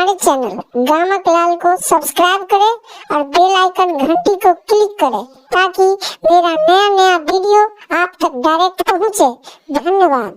हमारे चैनल गामक लाल को सब्सक्राइब करें और बेल आइकन घंटी को क्लिक करें ताकि मेरा नया नया वीडियो आप तक डायरेक्ट पहुंचे। धन्यवाद।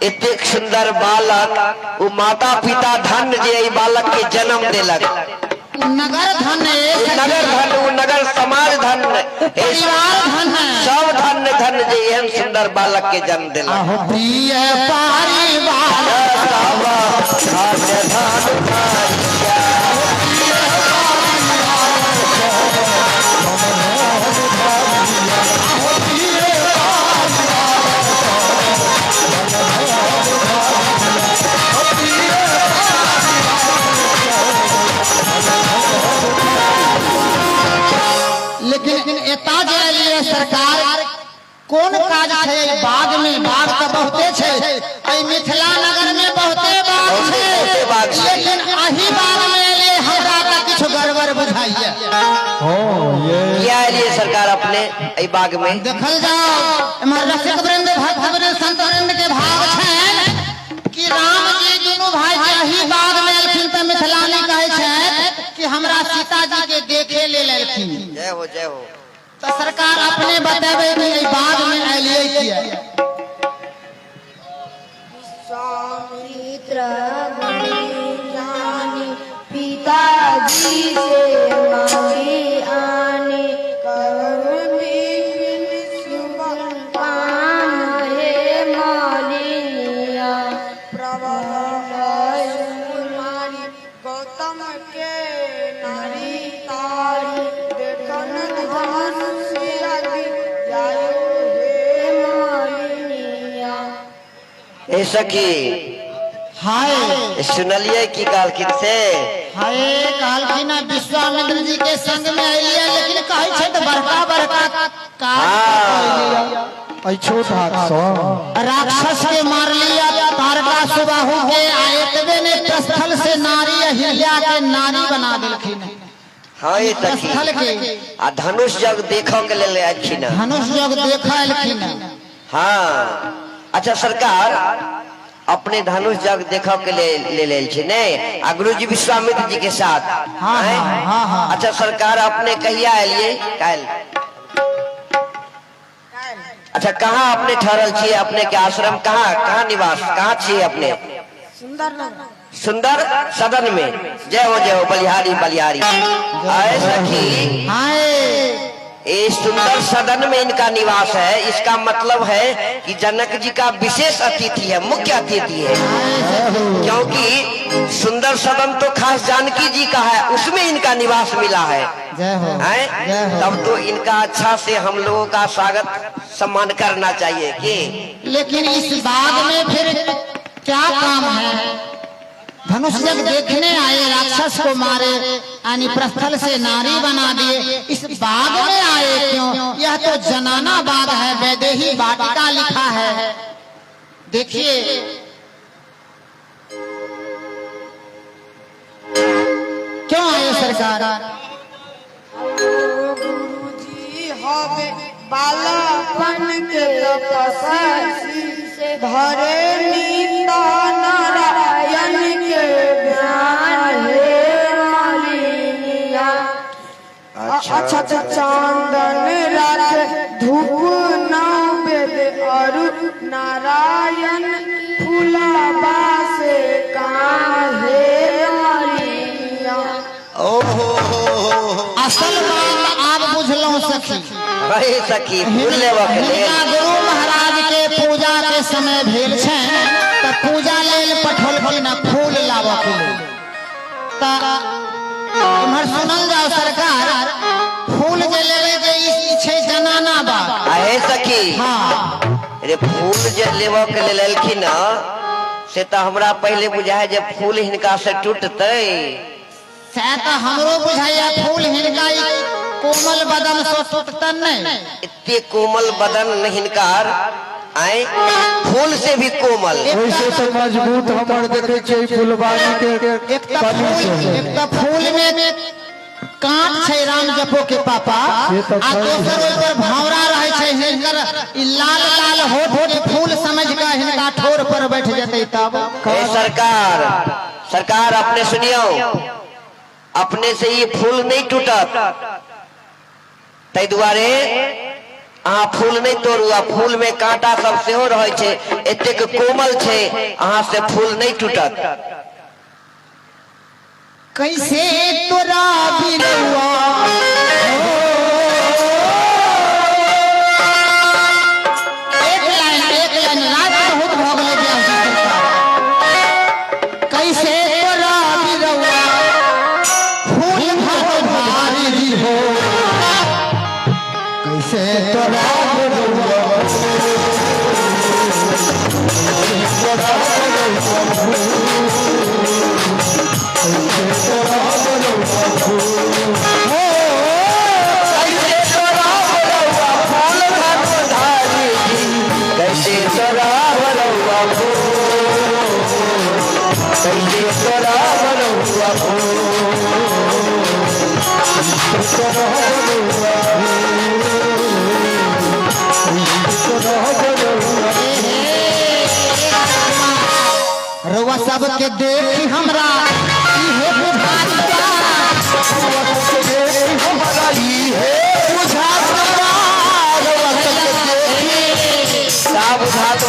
इतेक सुंदर बालक वो माता पिता धन जे बालक के जन्म दिलक नगर धन वो नगर समाज धन सब धन धन जे एहन सुंदर बालक के जन्म दिलक। प्रिय परिवार सरकार कौन काज है बाग में बाग तो बहुते है मिथिला नगर में बहुते बाग है लेकिन अही बाग में ले हमरा का कुछ गड़बड़ बुझाइए। क्या लिए सरकार अपने अही बाग में देखल जाओ हमर रसिक वृंद भक्त वृंद संत वृंद के भाव है कि राम जी दुनू भाई अही बाग में अलखिन त मिथिलानी कहे छै कि हमरा सीता जी के देखे ले लेलखिन। जय हो जय हो। तो सरकार अपने बतावे कि बाग में आइलिए किया। विश्वामित्र जाने पिताजी से मांगे आने कर्म में शुभ काम है मालिनिया प्रबल सुकुमारी गौतम के नारी तारी देखन धन सखी हाय सुनलिए की काल किन से हाय काल की ना विश्वामित्र जी के संग में आइलिए लेकिन कहे छै त बड़का बड़का काज छोटा राक्षस के मार लिया तारका सुबाहु के आयतवे ने प्रस्थल से नारी अहिल्या के नारी बना देलखिन। हाँ ये प्रस्थल के आ धनुष जग देखो के ले आखिन धनुष जग देखा अलखिन। हाँ अच्छा सरकार अपने धनुष जग देखो के ले छी ने आ गुरु जी विश्वामित्र जी के साथ। हाँ, हाँ, हाँ, हाँ। अच्छा सरकार अपने कहिया आइलिए काल अच्छा कहाँ अपने ठहरल छिए अपने के आश्रम कहाँ निवास कहाँ छिए अपने सुंदर सदन में। जय हो बलिहारी बलिहारी। इस सुंदर सदन में इनका निवास है इसका मतलब है कि जनक जी का विशेष अतिथि है मुख्य अतिथि है क्योंकि सुंदर सदन तो खास जानकी जी का है उसमें इनका निवास मिला है। तब तो इनका अच्छा से हम लोगों का स्वागत सम्मान करना चाहिए कि लेकिन इस बाग में फिर क्या काम है। धनुष जग देखने आए राक्षस को मारे यानी प्रस्थल से नारी बना दिए इस बाग में आए क्यों। यह तो जनाना बाग है वैदेही वाटिका लिखा है। देखिए क्यों आए सरकार। गुरुजी हवे बालापन के तपस्वी से धरे नीता नारायण के ज्ञान है मालिनिया। अच्छा चांदन रात धूप नाव वेद और नारायण फूलाबा से काम है मालिनिया। असल बात आप बुझलो सखी सखी गुरु महाराज के पूजा के समय भेल छै त पूजा लेल पठौलखिन फूल लाबऽ के लेल त इमहर सुनल जाओ सरकार फूल जे लेवे रे फूल जे लेवा के ले ललखिन से तो हमरा पहले बुझाए जे फूल हिनका से टूटते से तो हमरो बुझाया फूल हिनका कोमल बदन से टूटतन नहीं। इतने कोमल बदन हिनकार आए फूल से भी कोमल वैसे तो मजबूत हमर देखे छै फुलवारी के एक तो फूल में कांट छै राम जपो के पापा आ दोसर ओकर भावरा रहे छै हिनकर ई लाल लाल होठ के फूल समझ के हिनका ठोर पर बैठ जतै तब सरकार अपने सुनियो अपने से ये फूल नहीं टूटत तै दुआरे अहाँ फूल नहीं तोड़ू फूल में कांटा सब सेहो रहे छै एतेक कोमल छै अहाँ से फूल नहीं टूटत। कैसे तोरा बिरवा एक लाइन रात बहुत भ गेलै कैसे तोरा बिरवा फूल भारी हो कैसे तोरा बिरवा रउआ सबके देखी हमरा इहे बुझात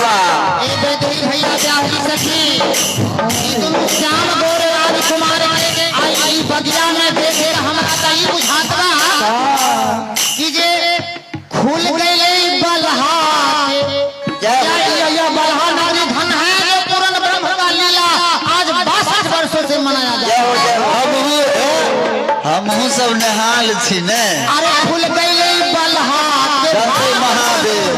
बा ए बेदई भैया जाही सखी तुम श्याम गोर राजकुमार के आई बगिया में देखे हमरा त ई बुझात बा कि जे खुल गई बलहा जय बलहा नारी धन है जो पूर्ण ब्रह्म का लीला आज 62 वर्षों से मनाया जाए। हमहू सब निहाल छी ने अरे खुल गई बलहा महादेव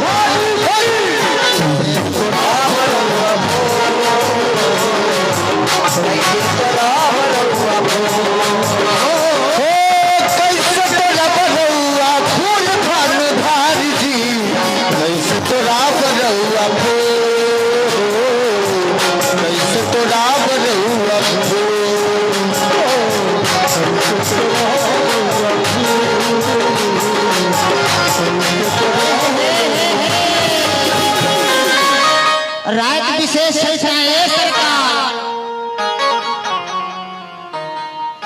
रात विशेष है सरकार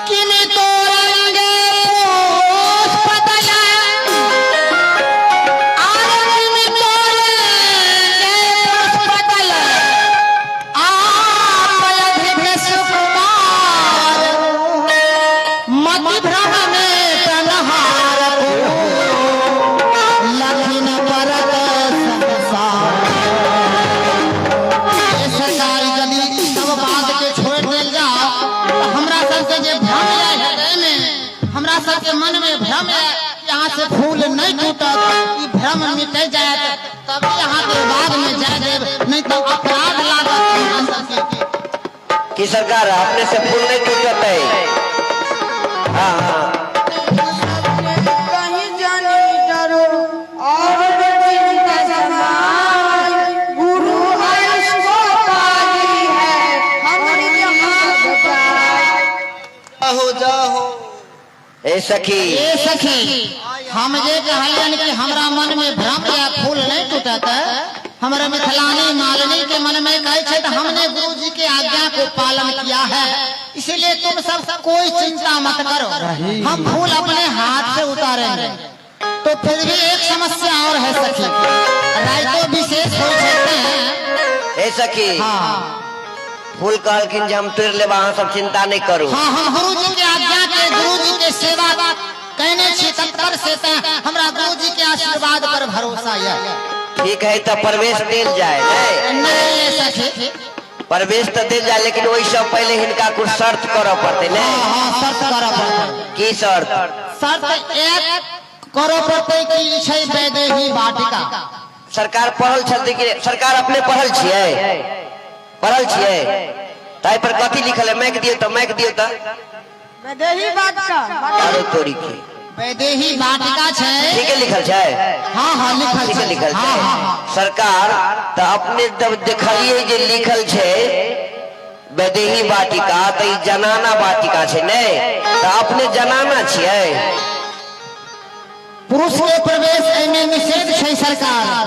किने तो रंगे पुष्प बदला किने तो रंगे पुष्प बदला आप अधिक सुकुमार मति भ्रम में तनहार को लखिन परत संसार सबके मन में भ्रम है यहाँ से फूल नहीं टूटत भ्रम मिट जाए तभी यहाँ के बाद में जाए देव नहीं तो अपराध लागत कि सरकार अपने से फूल नहीं टूटत है। हाँ कहीं जानी डरो और चिंता समाई गुरु आयुष को पाली है हमारी यहाँ हो जाओ ए सखी हम जे कहलियन कि हमरा मन में भ्रम या फूल नहीं टूटत हमारे मिथिलानी मालिनी के मन में कहे छे तो हमने गुरु जी के आज्ञा को पालन किया है इसीलिए तुम सब कोई चिंता मत करो हम फूल अपने हाथ से उतारेंगे। तो फिर भी एक समस्या और है सखी राइतो विशेष हो सकते हैं। ए सखी हाँ फूल कहलखिन जे हम तोड़ लेबा अहाँ सब चिंता नहीं करू। हाँ हम गुरु जी के आज्ञा के गुरु जी के सेवा कहने छी तत्पर से हमरा गुरु जी के आशीर्वाद पर भरोसा है। ठीक है तो प्रवेश दिल जाए नहीं सखी प्रवेश तो दिल जाए लेकिन वही सब पहले हिनका कुछ शर्त करो पड़ते ने। हाँ शर्त करो पड़ते की शर्त शर्त एक करो पड़ते कि छै वैदेही वाटिका सरकार पढ़ल छथि कि सरकार अपने पढ़ल छियै? पढ़ल छियै ताहि पर कथी लिखल है? मैक दियो तो मैक दियो तो वैदेही बात का अरे तोरी के वैदेही वाटिका छै। ठीक है लिखल छै। हाँ हाँ लिखल ठीक है छै। लिखल हाँ छै। हाँ सरकार तो अपने जब देखलिए जे लिखल छै वैदेही वाटिका तो ई जनाना वाटिका छै ने, तो अपने जनाना छियै। पुरुष के प्रवेश एमे निषेध छै सरकार।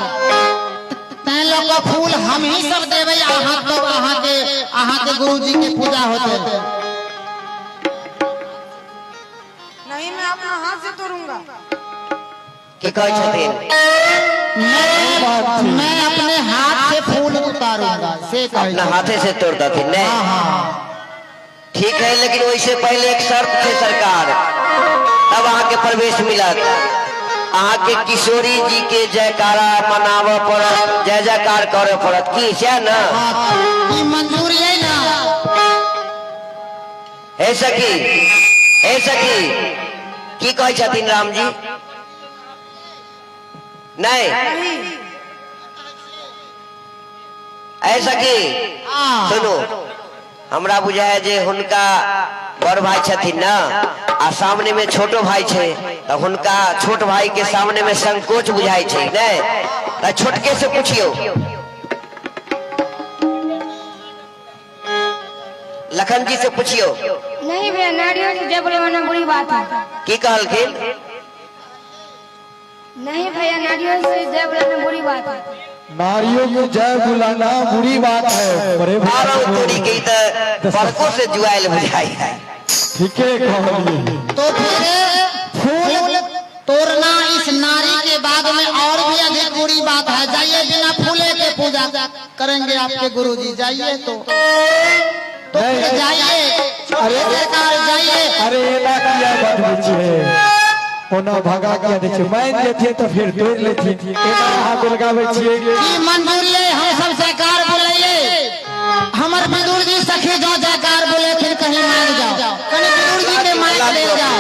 तैं लोग फूल हम ही सब देवे। अहाँ के गुरुजी के पूजा होते। नहीं, मैं अपना हाथ से तोड़ूंगा। की कहै छथिन? मैं अपने हाथ से फूल उतारूंगा से कहै अपना छै। हाथे से तोड़ देथिन ने। हाँ हाँ ठीक है, लेकिन वैसे पहले एक शर्त है सरकार, तब अहाँ के प्रवेश मिलत। अहाँ के किशोरी जी के जयकारा मनावऽ पड़त, जय जयकार करऽ पड़त। की छै ना? ई मंजूरी है ना? हे सखी, हे सखी, की कहै छथिन राम जी? नहीं ऐ सखी सुनो, हमरा बुझाय जे हुनका बड़ भाई छथिन ना, आ सामने में छोटो भाई छे, तो हुनका छोट भाई के सामने में संकोच बुझाय छे ने, तो छोटके से पूछियो। लखन जी से पूछियो। नहीं भैया, नारियल की जय बुलाना बुरी बात है। की कहलखिन? नहीं भैया, नारियल से जय बुलाना बुरी बात है। नारियों को जय बुलाना बुरी बात है। बड़े आरो तोरी के त बड़को से जुआइल बुझाई है। ठीक है कहलिए। तो फिर फूल तोड़ना इस नारी के बाद में और भी अधिक बुरी बात है। जाइए, बिना फूले के पूजा करेंगे आपके गुरुजी। जाइए तो फिर जाइए। अरे सरकार जाइए। अरे एना किया बात बुझे ओना भगा किया दे छै। मान लेथिन तो फिर तोड़ लेथिन। एना अहाँ गुलगाबै छियै। की मंजूरी है? हम सब जयकार बोलिए। हमर विदुर जी सखी जो जयकार बोले फिर कहीं मान जाओ। कहीं विदुर जी के माइक ले जाओ।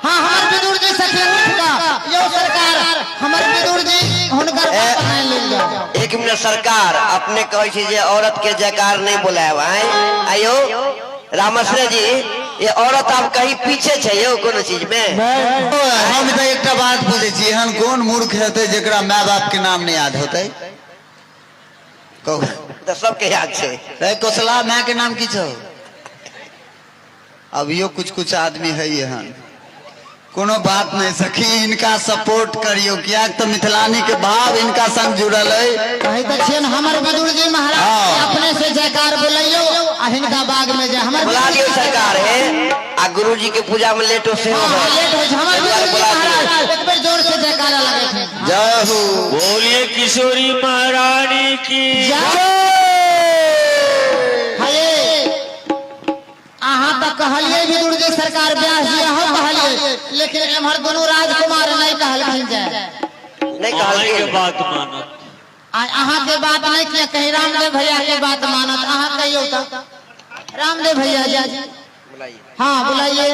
हाँ, हमर विदुर जी सखी उठ का यो सरकार हमर विदुर जी हुनकर बात नहीं ले जाओ। एक मिनट सरकार, अपने कहै छी जे औरत के जयकार नहीं बुलाएब। आयो रामश्री जी, ये औरत आप कहीं पीछे छे यो कोनो चीज में? हम तो एक बात पूछे छी, हम कौन मूर्ख हेते जेकरा माय बाप के नाम नहीं याद होते? तो सबके याद छे। कोसला माय के नाम की छो? अभियो कुछ कुछ आदमी है यहाँ। कोनो बात नहीं सखी, इनका सपोर्ट करियो, क्या तो मिथिलानी के भाव इनका संग जुड़ल है। कहीं तो छियन हमर विदुर जी महाराज अपने से जयकार बोलियो आ हिनका बाग में जा। हमर बुला लियो सरकार है। आ गुरु जी के पूजा में लेटो से हो हाँ, लेट हो जाए। हमर विदुर जी बुला दियो। महाराज एक बार जोर से जयकारा लगे थे। जय हो। बोलिए किशोरी महारानी की अहाँ तो कहलिए विदुर जी सरकार व्यास जी अहाँ कहलिए, लेकिन एम्हर दोनों राजकुमार नहीं कहलखिन जाए। नहीं माई के कहल बात मानत। अहाँ के बात नहीं किया, कहीं रामदेव भैया के बात मानत। अहाँ कहियो तो रामदेव भैया जी। हाँ बुलाइए।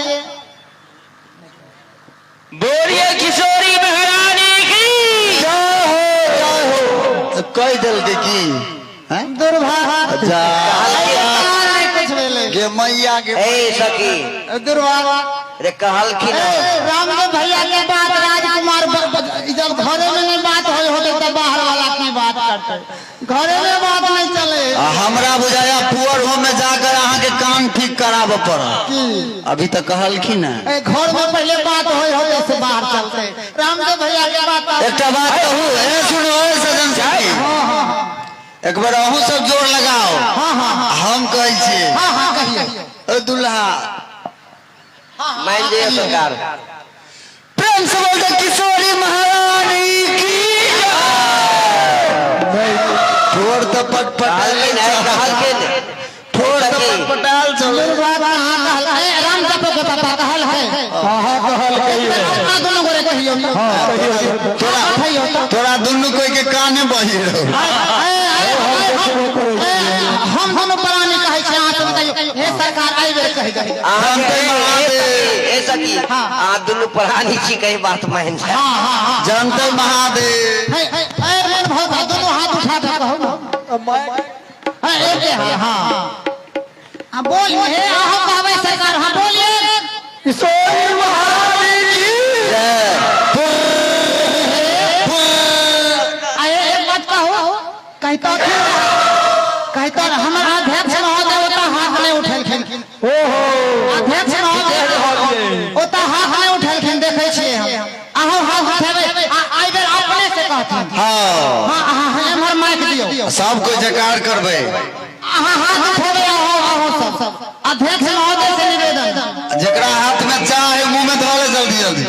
बोलिए किशोरी महारानी की कह दिल के की दुर्भाग्य जा कुछ भेलै। गे मैया के ए सखी, दुर्भाग्य रे कहलखिन रामदेव भैया के बात राजकुमार जब घरे में नहीं बात होते तब बाहर वाला की बात करते। घरे में बात नहीं चले। हमरा बुझाया पुअर हो में जाकर अहाँ के कान ठीक कराब पड़ा। अभी तक कहलखिन है। घर में पहले बात होते से बाहर चलते। रामदेव भैया के बात एक बात कहूँ, सुनो सजन साथी, एक बार अहूँ सब जोर लगाओ। हम कहे छे दुल्हा मान जे सरकार। प्रेम से बोल दे किशोरी महारानी की ठोर तो कहलखिन है, कहलखिन ठोर तो पटाल चलो। राम का पापा कहल है। हाँ कहल कहिए। दोनों गोरे कहियो। हाँ कहिए। तोरा दुनू कोई के काने बही रहो। हम दोनों प्राणी कहे छे। अहाँ सब कहियो हे सरकार आइबे कहि दे। अहाँ ए सखी, आ दुनु प्राणी छी कहीं बात मान जा। जानते महादेव। हे मन उठा के कहो ना। हाँ एक हाँ हाँ हाँ बोल हे आहो कहबै सरकार हाँ बोलिए किशोरी महारानी की एक बात कहो कहीं तो हमारा अध्यक्ष महोदय होता हाथ नहीं उठेलखिन अध्यक्ष महोदय होता हाथ नहीं उठेलखिन देखे छियै हम आहो हाथ उठेबै आई बेर अपने से कहथिन हाँ हाँ हाँ हमर माइक दियो सबको जकार करबे हाँ हाथ उठेबै आहो सब अध्यक्ष महोदय से निवेदन जकरा हाथ में चाह है मुंह में धोले जल्दी जल्दी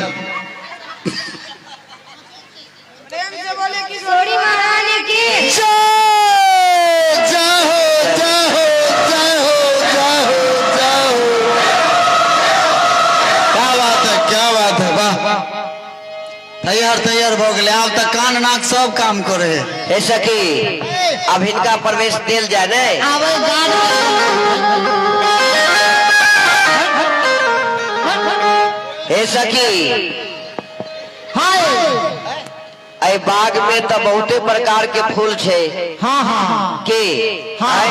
प्रेम से बोले किशोरी किशोरी महारानी की क्या बात है वाह तैयार हो गए अब तक कान नाक सब काम करे हे सखी अब इनका प्रवेश दिल जाए ने आवे हे सखी हाय अय बाग में तो बहुते प्रकार के फूल छे हाँ हाँ के हाँ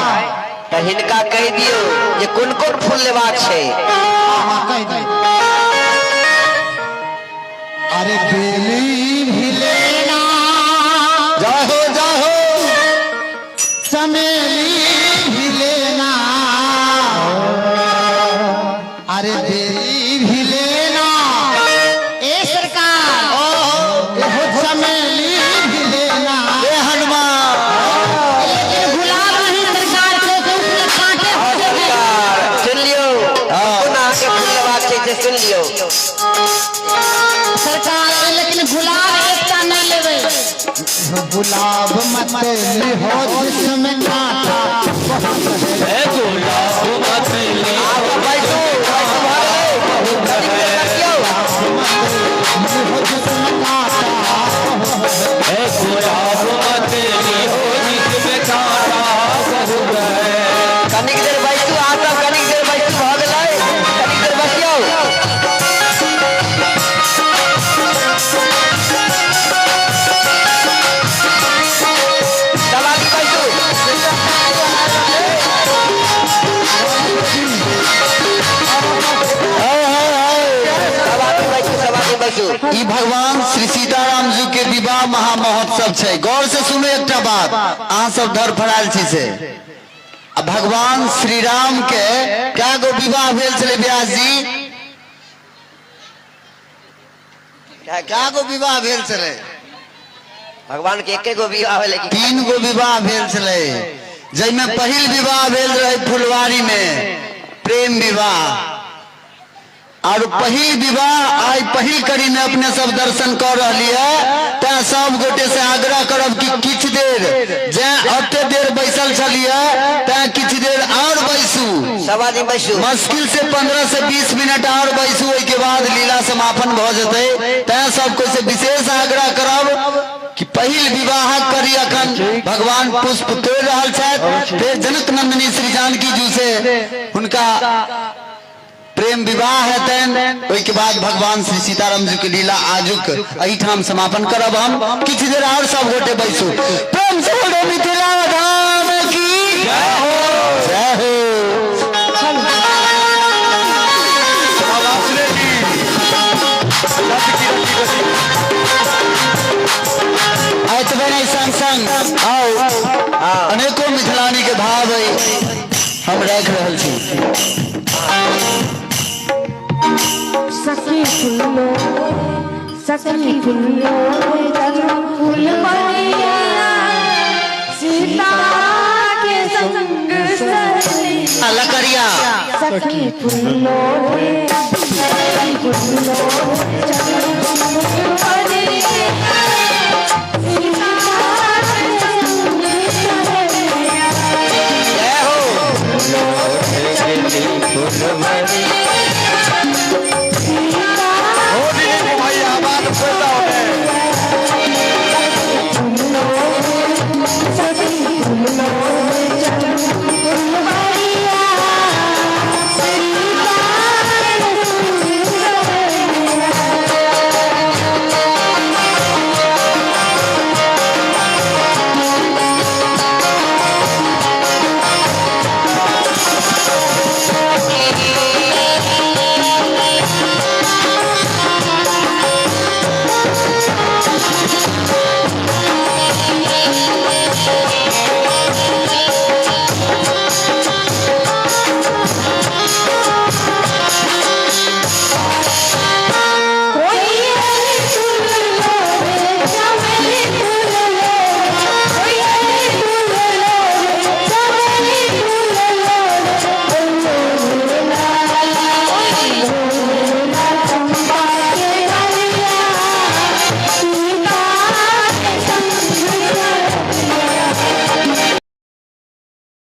तो हिनका कह दियो जे कोन कोन फूल लेबाक छे हाँ कह दे अरे बेली भी लेना जाहो चमेली भी लेना अरे बेली भी लेना ए सरकार एहो चमेली भी लेना ए हनुमान लेकिन गुलाब नहीं सरकार के उसमें कांटे होते हैं सुन लियो कोन आके फूल लेबाक छे से सुन लियो सरकार लेकिन गुलाब एकटा नहीं लेवे गुलाब मत हो जिसमें कांटा गुलाब मत ले आओ बैठो हो जिसमें कांटा गुलाब मत ले हो जिसमें कांटा बहुत है कनिक देर बैठू आता कनिक देर बैठू भ गेलै कनिक देर बसियो दलाली बैठू सवारी बैठू ई भगवान श्री सीताराम जी के विवाह महामहोत्सव छे गौर से सुनो एकटा बात अहाँ सब धर फराल छी से आ भगवान श्री राम के क्या गो विवाह भेल छले व्यास जी क्या गो विवाह भेल छले भगवान के एके गो विवाह भेलै कि 3 गो विवाह भेल छले जैमे पहिल विवाह भेल रहे फुलवारी में प्रेम विवाह और पहिल विवाह आई पहिल कड़ी में अपने सब दर्शन कर रही है तै सब गोटे से आग्रह करब कि किछ देर जे अते देर बैसल छलिए तै किछ देर और बैसू सवारी बैठू मुश्किल से 15 से 20 मिनट और बैसू ओई के बाद लीला समापन भ जते तै सब को से विशेष आग्रह करब कि पहिल विवाह करी अखन भगवान पुष्प तोड़ रहल छथि फिर जनक नंदिनी श्री जानकी जी से उनका प्रेम विवाह हेतन ओई के बाद भगवान श्री सीताराम जी के लीला आजुक एहिठाम समापन करब हम किछ देर और सब गोटे बैसू प्रेम से बोलो मिथिला धाम की जय हो आयतबे संग संग आओ अनेकों मिथिलानी के भाव हम रख रहल छी सखी फुल्लो फूल बनिया सीता के संग सजनी लकड़िया सखी फुल्लो फूल बनिया